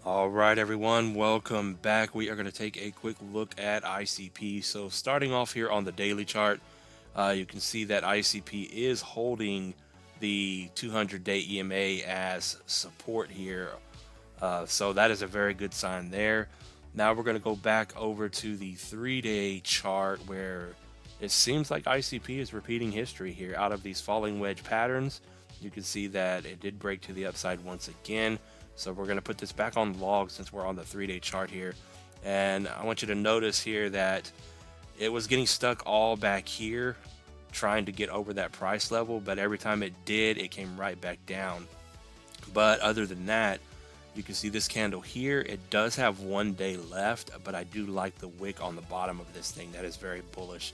All right, everyone, welcome back. We are going to take a quick look at ICP. So starting off here on the daily chart, you can see that ICP is holding the 200-day EMA as support here. So that is a very good sign there. Now we're going to go back over to the 3-day chart where it seems like ICP is repeating history here. Out of these falling wedge patterns, you can see that it did break to the upside once again. So we're going to put this back on log since we're on the 3-day chart here. And I want you to notice here that it was getting stuck all back here trying to get over that price level, but every time it did, it came right back down. But other than that, you can see this candle here. It does have 1 day left, but I do like the wick on the bottom of this thing. That is very bullish.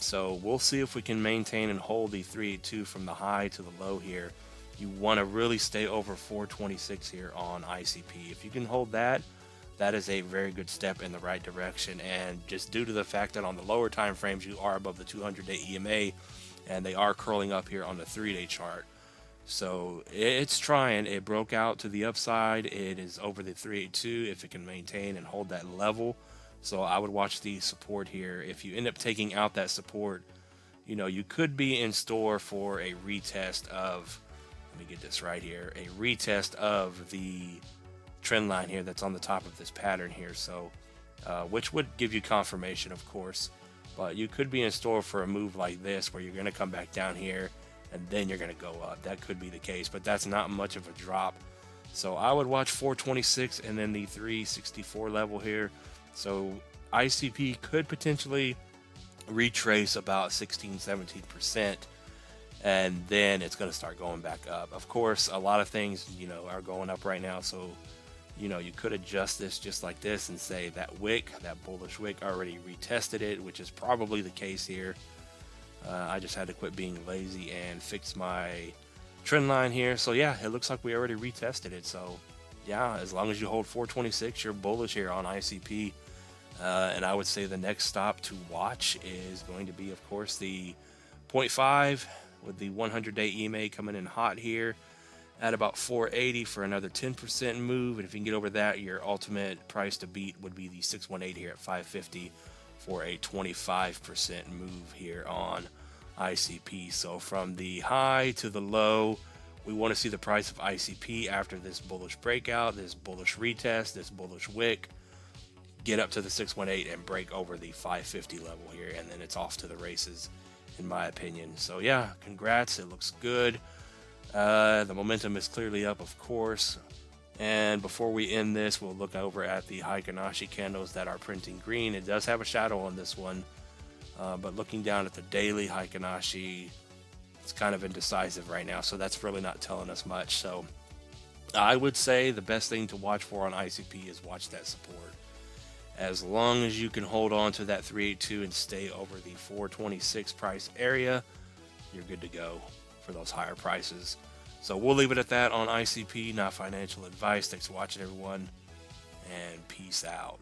So we'll see if we can maintain and hold the 382 from the high to the low here. You want to really stay over 426 here on ICP. If you can hold that, that is a very good step in the right direction. And just due to the fact that on the lower time frames you are above the 200-day EMA, and they are curling up here on the 3-day chart. So it's trying. It broke out to the upside. It is over the 382 if it can maintain and hold that level. So I would watch the support here. If you end up taking out that support, you could be in store for a retest of, let me get this right here, a retest of the trend line here that's on the top of this pattern here. So which would give you confirmation, of course, but you could be in store for a move like this where you're going to come back down here and then you're going to go up. That could be the case, but that's not much of a drop. So I would watch 426 and then the 364 level here. So ICP could potentially retrace about 16-17%, and then it's going to start going back up. Of course, a lot of things are going up right now, so you could adjust this just like this and say that wick, that bullish wick, already retested it, which is probably the case here. I just had to quit being lazy and fix my trend line here. So yeah, it looks like we already retested it. So yeah, as long as you hold 426, you're bullish here on ICP. And I would say the next stop to watch is going to be, of course, the 0.5 with the 100-day EMA coming in hot here at about 480 for another 10% move. And if you can get over that, your ultimate price to beat would be the 618 here at 550 for a 25% move here on ICP. So from the high to the low, we want to see the price of ICP after this bullish breakout, this bullish retest, this bullish wick, get up to the 618 and break over the 550 level here, and then it's off to the races, in my opinion. So yeah, congrats. It looks good. The momentum is clearly up, of course. And before we end this, we'll look over at the Heikin-Ashi candles that are printing green. It does have a shadow on this one, but looking down at the daily Heikin-Ashi, it's kind of indecisive right now, so that's really not telling us much. So I would say the best thing to watch for on ICP is watch that support. As long as you can hold on to that 382 and stay over the 426 price area, you're good to go for those higher prices. So we'll leave it at that on ICP, not financial advice. Thanks for watching, everyone, and peace out.